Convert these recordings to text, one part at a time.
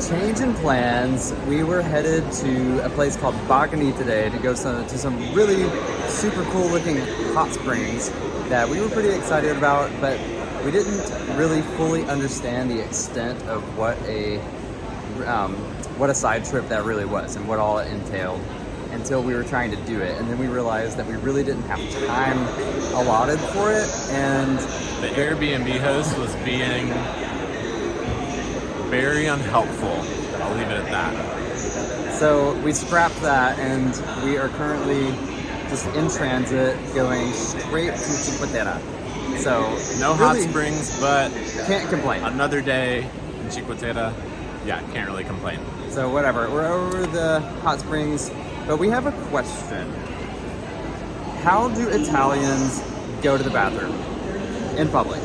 Change in plans. We were headed to a place called Bagni today to go to some really super cool looking hot springs that we were pretty excited about, but we didn't really fully understand the extent of what a side trip that really was and what all it entailed until we were trying to do it. And then we realized that we really didn't have time allotted for it. And the Airbnb host was being very unhelpful. I'll leave it at that. So we scrapped that, and we are currently just in transit going straight to Cinque Terre. So no hot springs, but can't complain. Another day in Cinque Terre. Yeah, can't really complain. So whatever, we're over the hot springs, but we have a question. How do Italians go to the bathroom in public?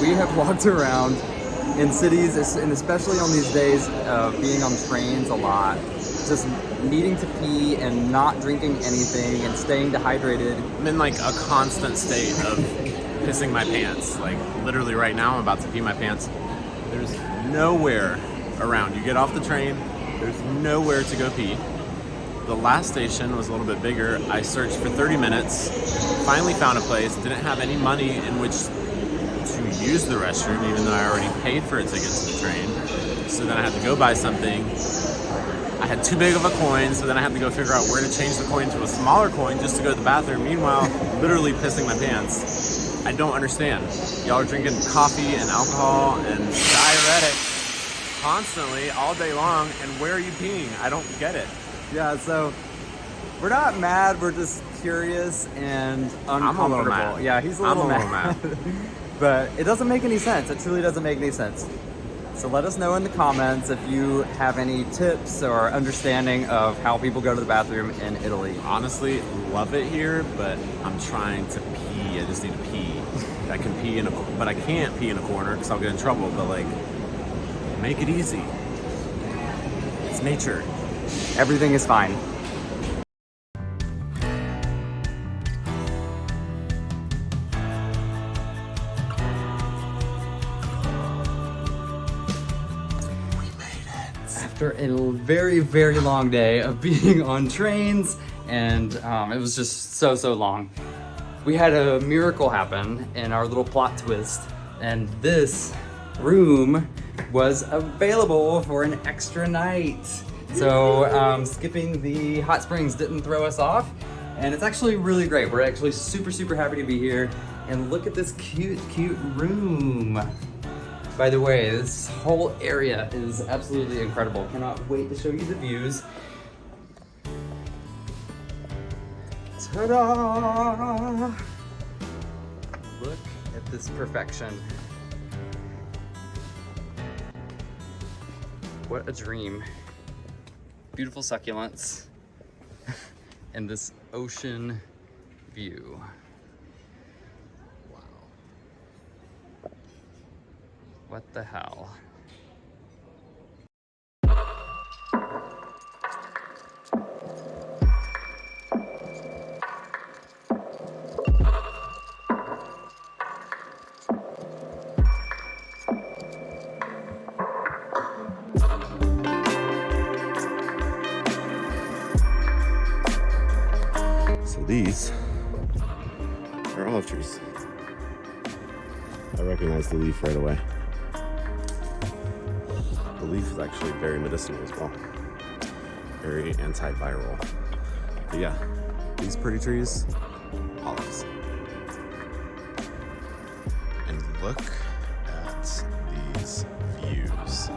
We have walked around in cities, and especially on these days of being on trains a lot, just needing to pee and not drinking anything and staying dehydrated. I'm in like a constant state of pissing my pants. Like literally right now I'm about to pee my pants. There's nowhere around. You get off the train, there's nowhere to go pee. The last station was a little bit bigger. I searched for 30 minutes, finally found a place, didn't have any money in which to use the restroom, even though I already paid for a ticket to the train. So then I had to go buy something. I had too big of a coin, so then I had to go figure out where to change the coin to a smaller coin just to go to the bathroom. Meanwhile, literally pissing my pants. I don't understand. Y'all are drinking coffee and alcohol and diuretics constantly all day long, and where are you peeing? I don't get it. Yeah, so we're not mad, we're just curious and uncomfortable. I'm a little mad. Yeah, he's a little mad. But it doesn't make any sense. It truly doesn't make any sense. So let us know in the comments if you have any tips or understanding of how people go to the bathroom in Italy. Honestly, love it here, but I'm trying to pee. I just need to pee. I can pee but I can't pee in a corner because I'll get in trouble. But like, make it easy. It's nature. Everything is fine. After a very, very long day of being on trains, and it was just so long. We had a miracle happen in our little plot twist, and this room was available for an extra night. So skipping the hot springs didn't throw us off, and it's actually really great. We're actually super happy to be here, and look at this cute room. By the way, this whole area is absolutely incredible. Cannot wait to show you the views. Ta-da! Look at this perfection. What a dream. Beautiful succulents and this ocean view. What the hell? So these are olive trees. I recognize the leaf right away. The leaf is actually very medicinal as well. Very antiviral. But yeah, these pretty trees, olives. And look at these views.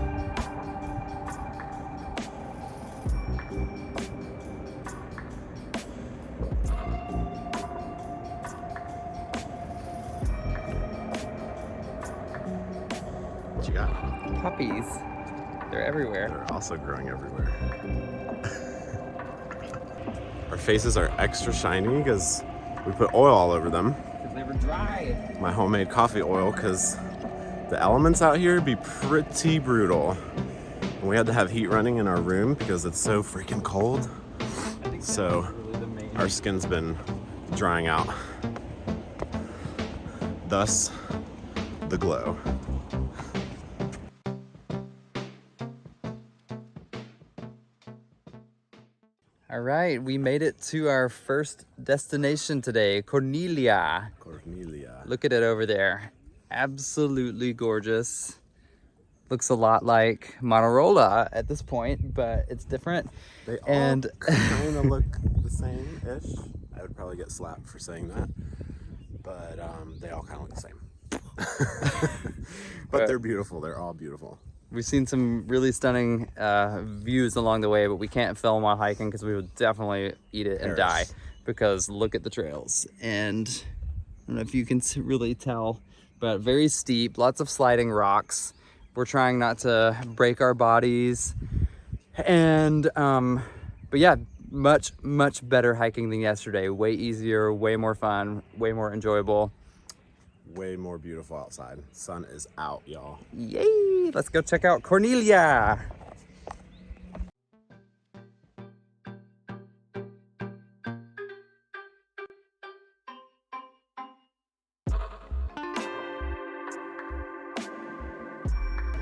What you got? Puppies. They're everywhere. They're also growing everywhere. Our faces are extra shiny because we put oil all over them. Because they were dry. My homemade coffee oil, because the elements out here be pretty brutal. And we had to have heat running in our room because it's so freaking cold. So our skin's been drying out. Thus, the glow. All right, we made it to our first destination today, Corniglia. Corniglia. Look at it over there. Absolutely gorgeous. Looks a lot like Manarola at this point, but it's different. They all kind of look the same-ish. I would probably get slapped for saying that, but they all kind of look the same. But they're beautiful. They're all beautiful. We've seen some really stunning views along the way, but we can't film while hiking because we would definitely eat it and die, because look at the trails. And I don't know if you can really tell, but very steep, lots of sliding rocks. We're trying not to break our bodies. And, but yeah, much better hiking than yesterday. Way easier, way more fun, way more enjoyable. Way more beautiful outside. Sun is out, y'all. Yay! Let's go check out Corniglia.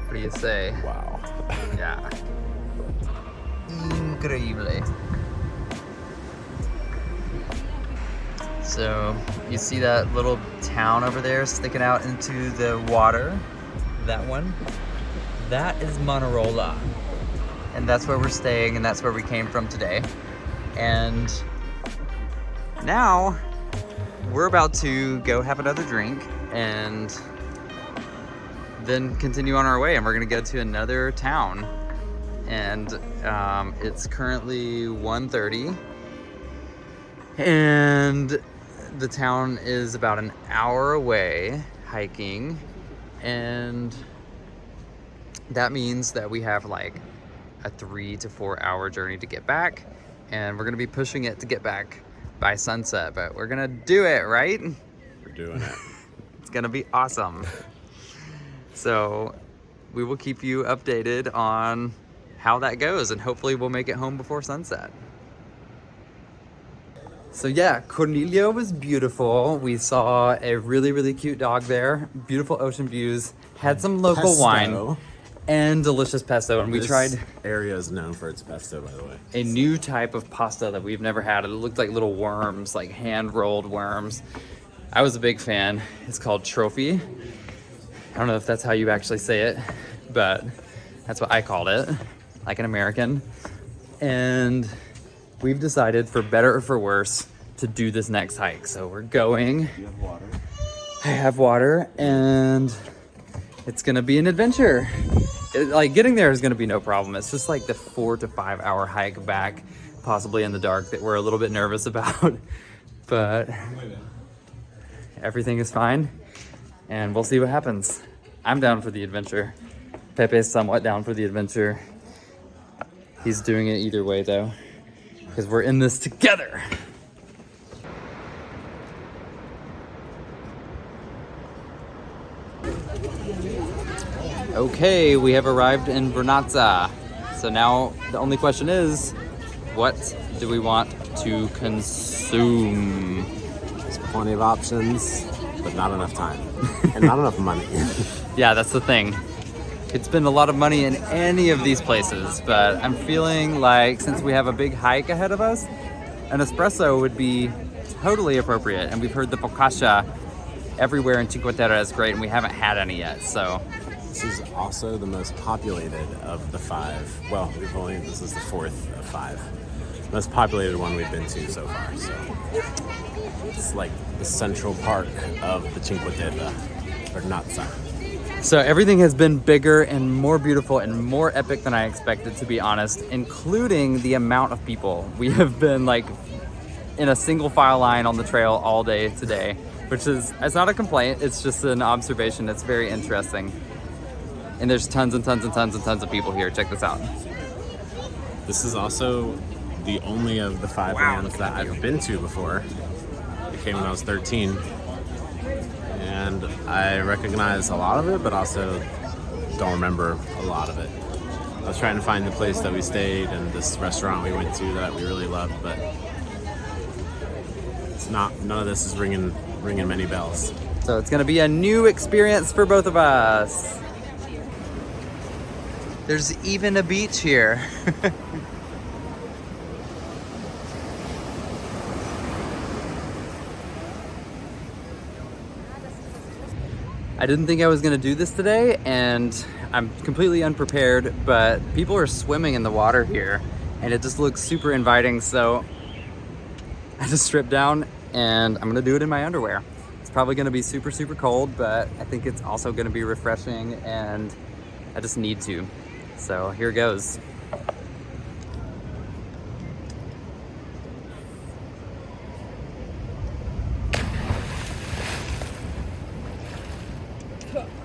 What do you say? Wow. Yeah. Increíble. So you see that little town over there sticking out into the water? That one? That is Manarola. And that's where we're staying, and that's where we came from today. And now we're about to go have another drink and then continue on our way, and we're gonna go to another town. And it's currently 1:30, and the town is about an hour away hiking, and that means that we have like a 3 to 4 hour journey to get back, and we're gonna be pushing it to get back by sunset, but we're gonna do it, right? We're doing it. It's gonna be awesome. So we will keep you updated on how that goes, and hopefully we'll make it home before sunset. So yeah, Corniglia was beautiful. We saw a really cute dog there, beautiful ocean views, had some local wine, and delicious pesto. And we tried... This area is known for its pesto, by the way. A new type of pasta that we've never had. It looked like little worms, like hand-rolled worms. I was a big fan. It's called Trophy. I don't know if that's how you actually say it, but that's what I called it, like an American. And we've decided, for better or for worse, to do this next hike. So we're going. You have water? I have water, and it's gonna be an adventure. Like, getting there is gonna be no problem. It's just like the 4 to 5 hour hike back, possibly in the dark, that we're a little bit nervous about. But everything is fine, and we'll see what happens. I'm down for the adventure. Pepe's somewhat down for the adventure. He's doing it either way though, because we're in this together. Okay, we have arrived in Vernazza. So now the only question is, what do we want to consume? There's plenty of options, but not enough time. And not enough money. Yeah, that's the thing. Could spend a lot of money in any of these places, but I'm feeling like, since we have a big hike ahead of us, an espresso would be totally appropriate. And we've heard the focaccia everywhere in Cinque Terre is great, and we haven't had any yet, so. This is also the most populated of the 5. Well, this is the 4th of 5. Most populated one we've been to so far, so. It's like the central park of the Cinque Terre, Vernazza. So everything has been bigger and more beautiful and more epic than I expected, to be honest, including the amount of people. We have been like in a single file line on the trail all day today, which is, it's not a complaint, it's just an observation. It's very interesting. And there's tons and tons and tons and tons of people here. Check this out. This is also the only of the 5 lands that I've been to before. It came when I was 13. And I recognize a lot of it, but also don't remember a lot of it. I was trying to find the place that we stayed and this restaurant we went to that we really loved, but it's not, none of this is ringing many bells. So it's gonna be a new experience for both of us. There's even a beach here. didn't think I was gonna do this today, and I'm completely unprepared, but people are swimming in the water here and it just looks super inviting. So I just stripped down and I'm gonna do it in my underwear. It's probably gonna be super, super cold, but I think it's also gonna be refreshing and I just need to. So here goes.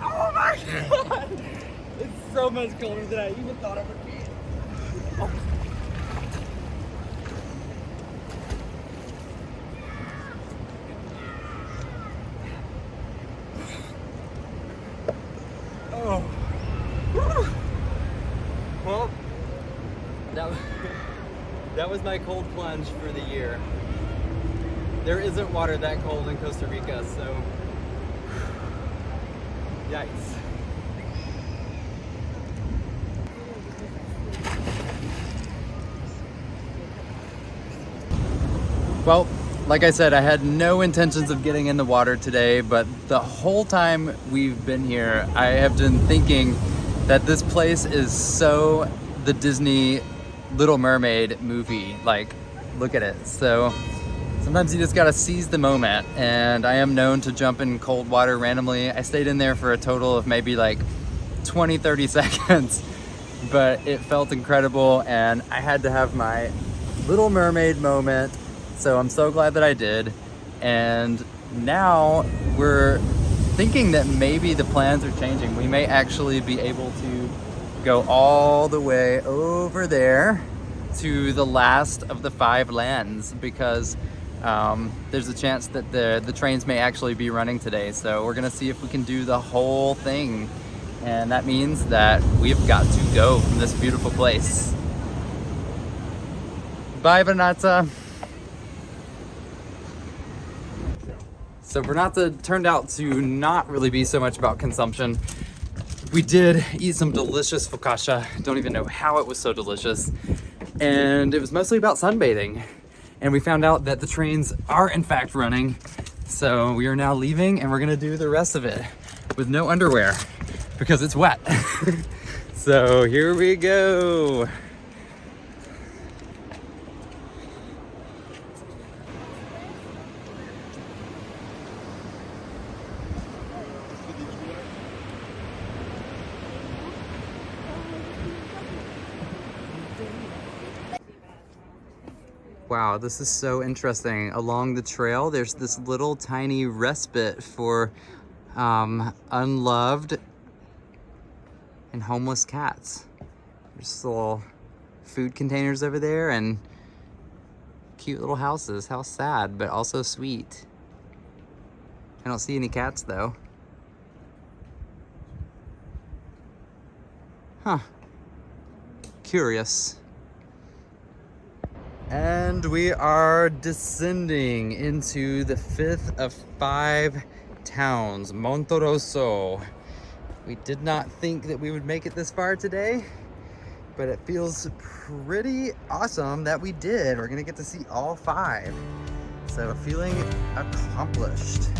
Oh my God! It's so much colder than I even thought it would be. Oh. Oh. Well, that was my cold plunge for the year. There isn't water that cold in Costa Rica, so yikes. Well, like I said, I had no intentions of getting in the water today, but the whole time we've been here, I have been thinking that this place is so the Disney Little Mermaid movie. Like, look at it. So sometimes you just gotta seize the moment, and I am known to jump in cold water randomly. I stayed in there for a total of maybe like 20-30 seconds, but it felt incredible and I had to have my Little Mermaid moment. So I'm so glad that I did. And now we're thinking that maybe the plans are changing. We may actually be able to go all the way over there to the last of the 5 lands, because there's a chance that the trains may actually be running today. So we're gonna see if we can do the whole thing. And that means that we've got to go from this beautiful place. Bye, Vernazza. So Vernazza turned out to not really be so much about consumption. We did eat some delicious focaccia. Don't even know how it was so delicious. And it was mostly about sunbathing. And we found out that the trains are in fact running. So we are now leaving and we're gonna do the rest of it with no underwear because it's wet. So here we go. Wow, this is so interesting. Along the trail, there's this little tiny respite for unloved and homeless cats. There's little food containers over there and cute little houses. How sad, but also sweet. I don't see any cats though. Huh. Curious. And we are descending into the 5th of 5 towns, Monterosso. We did not think that we would make it this far today, but it feels pretty awesome that we did. We're gonna get to see all 5. So feeling accomplished.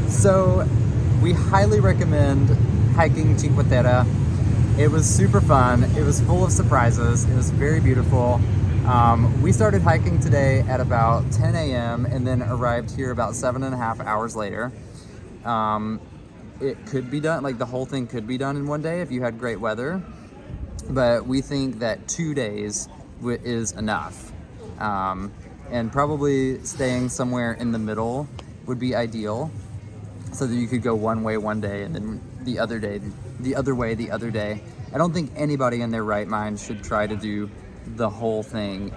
So we highly recommend hiking Cinque Terre. It was super fun. It was full of surprises. It was very beautiful. We started hiking today at about 10 a.m. and then arrived here about 7.5 hours later. It could be done, like the whole thing could be done in one day if you had great weather, but we think that 2 days is enough. And probably staying somewhere in the middle would be ideal, so that you could go one way one day and then the other day, the other way the other day. I don't think anybody in their right mind should try to do the whole thing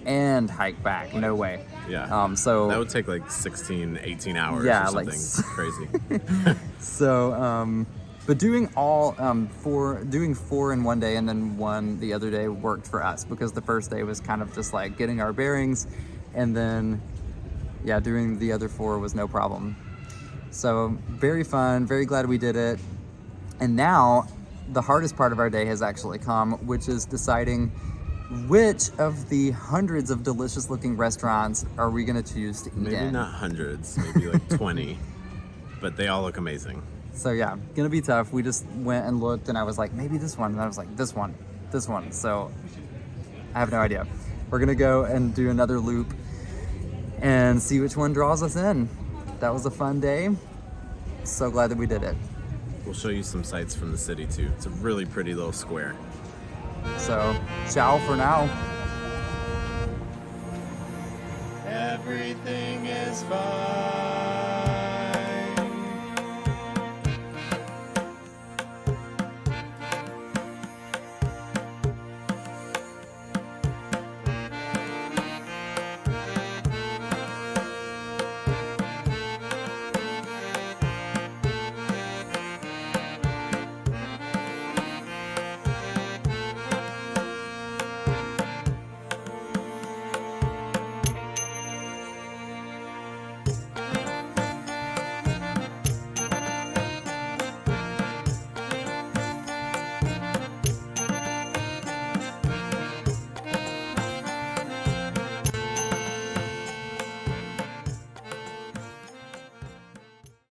and hike back. No way. Yeah. So that would take like 16, 18 hours Yeah, or like something crazy. So, but doing doing 4 in one day and then 1 the other day worked for us, because the first day was kind of just like getting our bearings, and then yeah, doing the other 4 was no problem. So very fun, very glad we did it. And now the hardest part of our day has actually come, which is deciding which of the hundreds of delicious looking restaurants are we gonna choose to eat Maybe in. not hundreds, maybe like 20, but they all look amazing. So yeah, gonna be tough. We just went and looked, and I was like, maybe this one, and I was like, this one. So I have no idea. We're gonna go and do another loop and see which one draws us in. That was a fun day. So glad that we did it. We'll show you some sights from the city too. It's a really pretty little square. So, ciao for now. Everything is fine.